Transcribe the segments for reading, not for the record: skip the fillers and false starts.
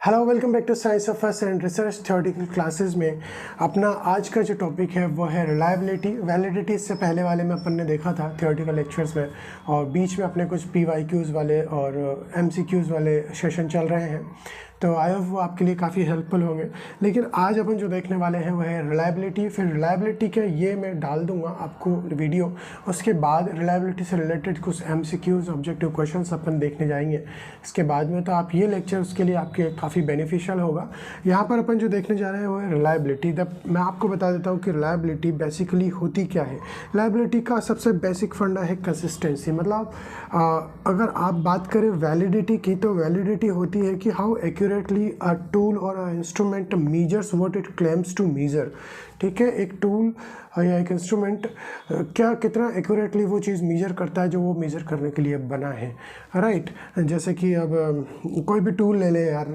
Hello, welcome back to science of first and research theoretical classes में अपना आज का जो टॉपिक है वो है रिलायबिलिटी। वैलिडिटी इससे पहले वाले में अपन ने देखा था थ्योरेटिकल लेक्चर्स में, और बीच में अपने कुछ PYQs वाले और MCQs वाले सेशन चल रहे हैं, तो आई होप वो आपके लिए काफ़ी हेल्पफुल होंगे। लेकिन आज अपन जो देखने वाले हैं वो है रिलायबिलिटी। फिर रिलायबिलिटी के ये मैं डाल दूंगा आपको वीडियो, उसके बाद रिलायबिलिटी से रिलेटेड कुछ MCQs ऑब्जेक्टिव क्वेश्चंस अपन देखने जाएंगे इसके बाद में। तो आप ये लेक्चर उसके लिए आपके काफ़ी बेनिफिशियल होगा। यहाँ पर अपन जो देखने जा रहे हैं वो है रिलायबिलिटी। मैं आपको बता देता हूँ कि रिलायबिलिटी बेसिकली होती क्या है। रिलायबिलिटी का सबसे बेसिक फंडा है कंसिस्टेंसी। मतलब अगर आप बात करें वैलिडिटी की, तो वैलिडिटी होती है कि हाउ एक्यूरेटली अ टूल और a instrument measures what it claims to measure. ठीक है, एक टूल या एक इंस्ट्रूमेंट क्या कितना एक्यूरेटली वो चीज़ मेजर करता है जो वो मेजर करने के लिए बना है, राइट। जैसे कि अब कोई भी टूल ले ले यार,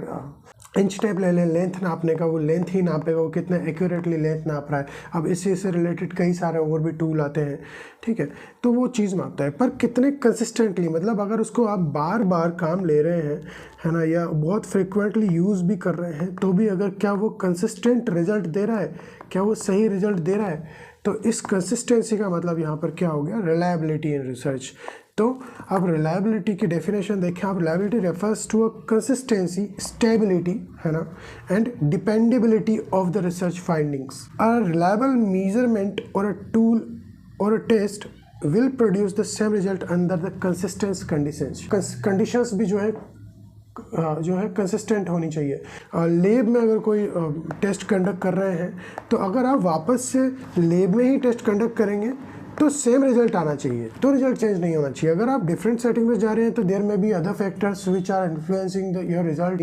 इंच टेप ले लें, लेंथ नापने का, वो लेंथ ही नापेगा, वो कितना एक्यूरेटली लेंथ नाप रहा है। अब इससे रिलेटेड कई सारे और भी टूल आते हैं, ठीक है, तो वो चीज़ मापता है। पर कितने कंसिस्टेंटली, मतलब अगर उसको आप बार बार काम ले रहे हैं, है ना, या बहुत फ्रिक्वेंटली यूज़ भी कर रहे हैं, तो भी अगर क्या वो कंसिस्टेंट रिजल्ट दे रहा है, क्या वो सही रिजल्ट दे रहा है, तो इस कंसिस्टेंसी का मतलब यहाँ पर क्या हो गया, रिलायबिलिटी इन रिसर्च। तो अब रिलायबिलिटी की डेफिनेशन देखें आप। Reliability refers to a consistency, stability, है ना, and dependability of the research findings. A reliable measurement और अ टूल और a test will produce the same result under the consistence conditions. Conditions भी जो है कंसिस्टेंट होनी चाहिए। लैब में अगर कोई टेस्ट कंडक्ट कर रहे हैं, तो अगर आप वापस से लैब में ही टेस्ट कंडक्ट करेंगे तो सेम रिजल्ट आना चाहिए, तो रिजल्ट चेंज नहीं होना चाहिए। अगर आप डिफरेंट सेटिंग में जा रहे हैं तो there may be other factors which are influencing your result,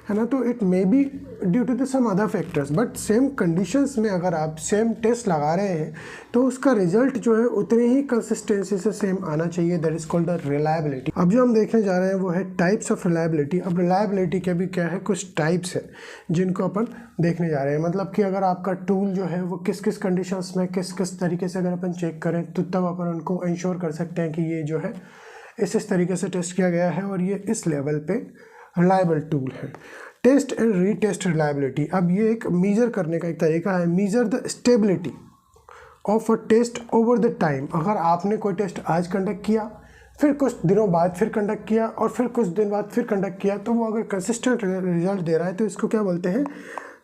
है ना, तो it may be due to the some other factors, but same conditions में अगर आप सेम टेस्ट लगा रहे हैं तो उसका रिजल्ट जो है उतनी ही कंसिस्टेंसी से सेम आना चाहिए। That is called the reliability. अब जो हम देखने जा रहे हैं वो है टाइप्स ऑफ रिलायबिलिटी। अब रिलायबिलिटी के भी क्या है, कुछ टाइप्स है जिनको अपन देखने जा रहे हैं। मतलब कि अगर आपका टूल जो है वो किस किस कंडीशंस में किस किस तरीके से अगर अपन चेक करें, तो तब अपन उनको इंश्योर कर सकते हैं कि ये जो है इस तरीके से टेस्ट किया गया है और ये इस लेवल पे रिलायबल टूल है। Test and retest reliability. अब ये एक मेजर करने का एक तरीका है। Measure the stability of a test over the time. अगर आपने कोई टेस्ट आज कंडक्ट किया, फिर कुछ दिनों बाद फिर कंडक्ट किया, और फिर कुछ दिन बाद फिर कंडक्ट किया, तो वो अगर कंसिस्टेंट रिजल्ट दे रहा है तो इसको क्या बोलते हैं,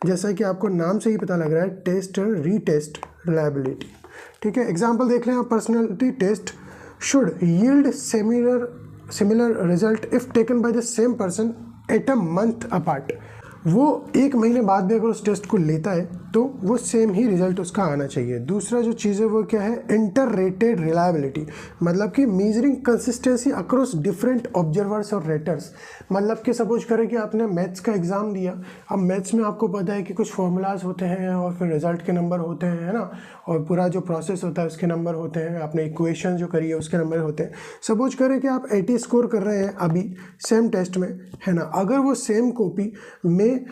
जैसा कि आपको नाम से ही पता लग रहा है, टेस्ट एंड रीटेस्ट रिलायबिलिटी। ठीक है, एग्जाम्पल देख लें आप। Personality test should yield similar result if taken by the same person at a month apart. वो एक महीने बाद भी अगर उस टेस्ट को लेता है तो वो सेम ही रिजल्ट उसका आना चाहिए। दूसरा जो चीज़ है वो क्या है, इंटर रेटेड रिलायबिलिटी। मतलब कि measuring consistency across different observers और रेटर्स। मतलब कि सपोज करें कि आपने मैथ्स का एग्ज़ाम दिया। अब मैथ्स में आपको पता है कि कुछ फॉर्मूलाज होते हैं और फिर रिजल्ट के नंबर होते हैं, है ना, और पूरा जो प्रोसेस होता है उसके नंबर होते हैं, आपने इक्वेशन जो करी है उसके नंबर होते हैं। सपोज करें कि आप 80 स्कोर कर रहे हैं अभी सेम टेस्ट में, है ना, अगर वो सेम कॉपी में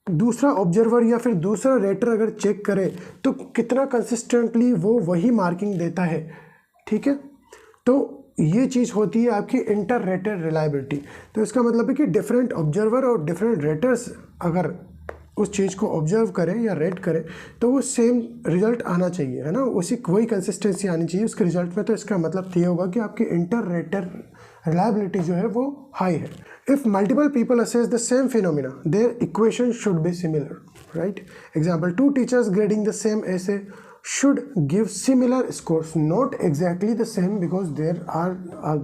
दूसरा ऑब्जर्वर या फिर दूसरा रेटर अगर चेक करे तो कितना कंसिस्टेंटली वो वही मार्किंग देता है। ठीक है, तो ये चीज़ होती है आपकी इंटर रेटेड रिलायबिलिटी। तो इसका मतलब है कि डिफरेंट ऑब्जर्वर और डिफरेंट रेटर्स अगर उस चीज़ को ऑब्जर्व करें या रेट करें तो वो सेम रिजल्ट आना चाहिए, है ना, वही कंसिस्टेंसी आनी चाहिए उसके रिजल्ट में। तो इसका मतलब ये होगा कि आपकी इंटर रेटेड रिलायबिलिटी जो है वो हाई है। If multiple people assess the same phenomena their equation should be similar, right. Example, 2 teachers grading the same essay should give similar scores, not exactly the same because there are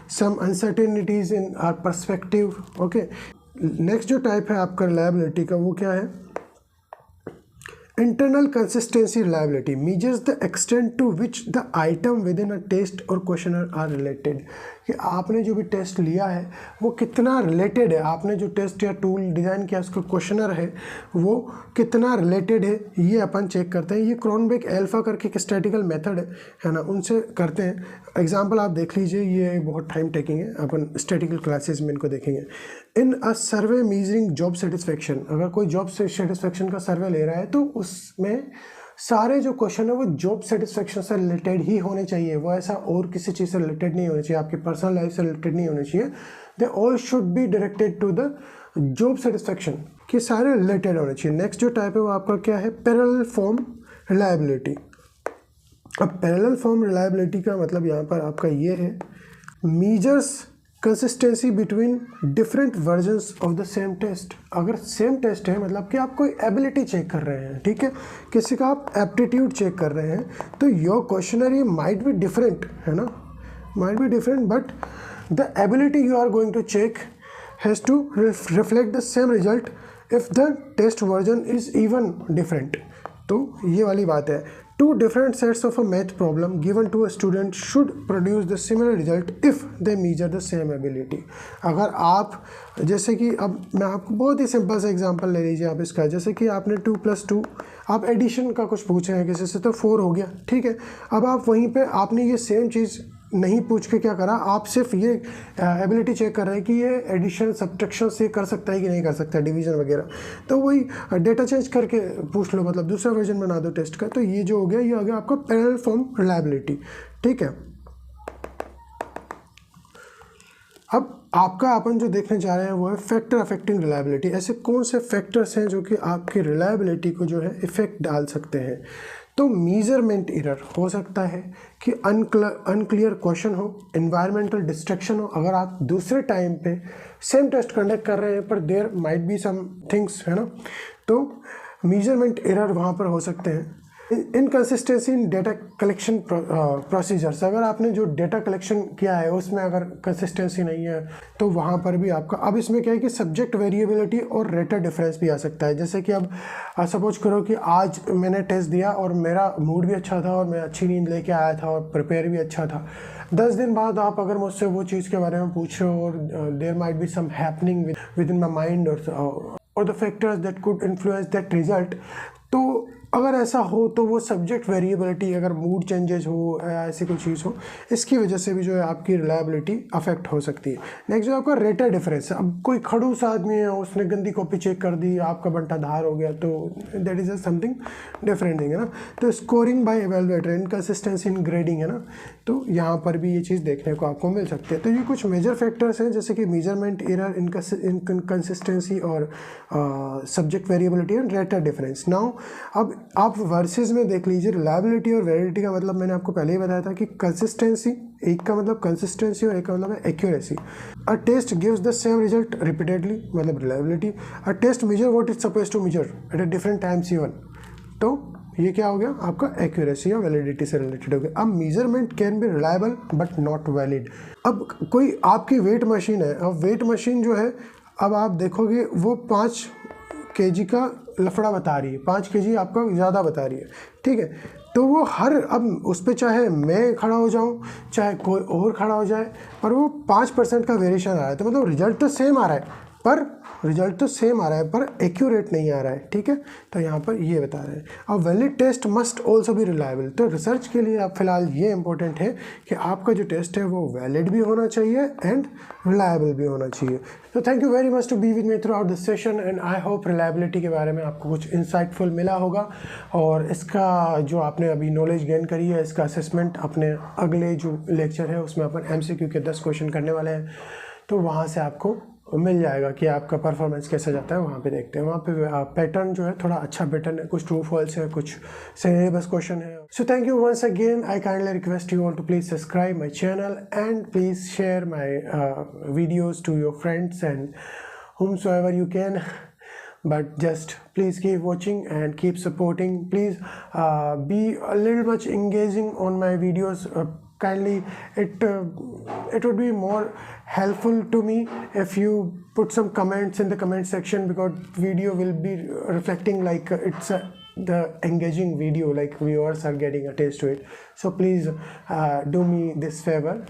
some uncertainties in our perspective. Okay, next जो type है आपका reliability का वो क्या है, internal consistency reliability measures the extent to which the item within a test or questionnaire are related। कि आपने जो भी टेस्ट लिया है वो कितना रिलेटेड है, आपने जो टेस्ट या टूल डिज़ाइन किया उसका क्वेश्चनर है वो कितना रिलेटेड है, ये अपन चेक करते हैं। ये क्रोनबेक अल्फा करके एक स्टैटिकल मेथड है ना, उनसे करते हैं। एग्जांपल आप देख लीजिए, ये बहुत टाइम टेकिंग है, अपन स्टैटिकल क्लासेस में इनको देखेंगे। इन अ सर्वे मीजरिंग जॉब सेटिस्फेक्शन, अगर कोई जॉब सेटिस्फेक्शन का सर्वे ले रहा है तो उसमें सारे जो क्वेश्चन है वो जॉब सेटिस्फेक्शन से रिलेटेड ही होने चाहिए, वो ऐसा और किसी चीज़ से रिलेटेड नहीं होने चाहिए, आपकी पर्सनल लाइफ से रिलेटेड नहीं होने चाहिए। They all should be directed to the job satisfaction, कि सारे रिलेटेड होने चाहिए। नेक्स्ट जो टाइप है वो आपका क्या है, पैरेलल फॉर्म रिलायबिलिटी। अब पैरेलल फॉर्म रिलायबिलिटी का मतलब यहाँ पर आपका ये है, measures consistency between different versions of the same test. अगर सेम टेस्ट है मतलब कि आप कोई एबिलिटी चेक कर रहे हैं, ठीक है, किसी का आप एप्टीट्यूड चेक कर रहे हैं, तो your questionnaire might be different, है ना, might be different, but the ability you are going to check has to reflect the same result if the test version is even different। तो ये वाली बात है, two different sets of a math problem given to a student should produce the similar result if they measure the same ability। अगर आप जैसे कि अब मैं आपको बहुत ही सिंपल सा एग्जांपल ले लीजिए आप इसका, जैसे कि आपने 2 + 2 आप एडिशन का कुछ पूछे हैं किसी से, तो 4 हो गया, ठीक है। अब आप वहीं पे आपने ये सेम चीज़ नहीं पूछ के क्या करा, आप सिर्फ ये एबिलिटी चेक कर रहे हैं कि ये एडिशन सब्ट्रैक्शन से कर सकता है कि नहीं कर सकता है, डिवीजन वगैरह, तो वही डेटा चेंज करके पूछ लो, मतलब दूसरा वर्जन बना दो टेस्ट का। तो ये जो हो गया, ये आ गया आपका पैरेलल फॉर्म रिलायबिलिटी, ठीक है। अब आपका अपन जो देखने जा रहे हैं वो है फैक्टर अफेक्टिंग रिलायबिलिटी। ऐसे कौन से फैक्टर्स हैं जो कि आपकी रिलायबिलिटी को जो है इफेक्ट डाल सकते हैं। तो मीज़रमेंट एरर हो सकता है कि अनक्लियर क्वेश्चन हो, एनवायरमेंटल डिस्ट्रैक्शन हो। अगर आप दूसरे टाइम पे सेम टेस्ट कंडक्ट कर रहे हैं पर there might be some things, है ना, तो मीज़रमेंट एरर वहाँ पर हो सकते हैं। इनकन्सिस्टेंसी इन डेटा कलेक्शन प्रोसीजर्स, अगर आपने जो डेटा कलेक्शन किया है उसमें अगर कंसिस्टेंसी नहीं है तो वहाँ पर भी आपका, अब इसमें क्या है कि सब्जेक्ट वेरिएबिलिटी और रेटर डिफरेंस भी आ सकता है। जैसे कि अब सपोज करो कि आज मैंने टेस्ट दिया और मेरा मूड भी अच्छा था और मैं अच्छी नींद लेके आया था और प्रिपेयर भी अच्छा था। 10 दिन बाद आप अगर मुझसे वो चीज़ के बारे में पूछ रहे हो और there might be some happening within my mind or the factors that could influence that result, तो अगर ऐसा हो तो वो सब्जेक्ट वेरिएबिलिटी, अगर मूड चेंजेस हो या ऐसी कोई चीज़ हो, इसकी वजह से भी जो है आपकी रिलायबिलिटी अफेक्ट हो सकती है। नेक्स्ट जो आपका रेटर डिफरेंस, अब कोई खड़ूस आदमी है, उसने गंदी कॉपी चेक कर दी, आपका बंटा धार हो गया, तो that is something different thing, है ना। तो स्कोरिंग बाय एवेलुएटर, इनकंसिस्टेंसी इन ग्रेडिंग, है ना, तो यहाँ पर भी ये चीज़ देखने को आपको मिल सकती है। तो ये कुछ मेजर फैक्टर्स हैं जैसे कि मेजरमेंट एरर, इनकंसिस्टेंसी और subject variability and rater difference. Now अब आप वर्सेस में देख लीजिए, रिलायबिलिटी और वैलिडिटी का मतलब मैंने आपको पहले ही बताया था कि कंसिस्टेंसी, एक का मतलब कंसिस्टेंसी और एक का मतलब है accuracy. A test gives the same result repeatedly, मतलब reliability. A test measure what is suppose to measure at a different times even, तो ये क्या हो गया आपका एक्यूरेसी और वैलिडिटी से रिलेटेड हो गया। अब measurement can be reliable but not valid. अब कोई आपकी वेट मशीन है, अब वेट मशीन जो है, अब आप देखोगे वो 5 kg का लफड़ा बता रही है, 5 kg आपका ज़्यादा बता रही है, ठीक है। तो वो हर, अब उस पर चाहे मैं खड़ा हो जाऊं चाहे कोई और खड़ा हो जाए, पर वो 5% का वेरिएशन आ रहा है, तो मतलब रिजल्ट तो सेम आ रहा है, पर एक्यूरेट नहीं आ रहा है, ठीक है। तो यहाँ पर ये बता रहे हैं। अब valid test must also be reliable. तो रिसर्च के लिए अब फिलहाल ये इंपॉर्टेंट है कि आपका जो टेस्ट है वो वैलिड भी होना चाहिए एंड रिलायबल भी होना चाहिए। तो thank you very much to be with me throughout this session and I hope reliability के बारे में आपको कुछ इंसाइटफुल मिला होगा, और इसका जो आपने अभी नॉलेज गेन करी है, इसका असेसमेंट अपने अगले जो लेक्चर है उसमें अपन MCQ के 10 क्वेश्चन करने वाले हैं, तो वहाँ से आपको मिल जाएगा कि आपका परफॉर्मेंस कैसा जाता है। वहाँ पे देखते हैं, वहाँ पे पैटर्न जो है थोड़ा अच्छा पैटर्न है, कुछ ट्रू फॉल्स है, कुछ सिलेबस क्वेश्चन है। So thank you once again. I kindly request you all to please subscribe my channel and please share my videos to your friends and whomsoever you can, but just please keep watching and keep supporting. Please be a little much engaging on my videos. Kindly, it would be more helpful to me if you put some comments in the comment section, because video will be reflecting like it's the engaging video, like viewers are getting a taste to it. So please do me this favor.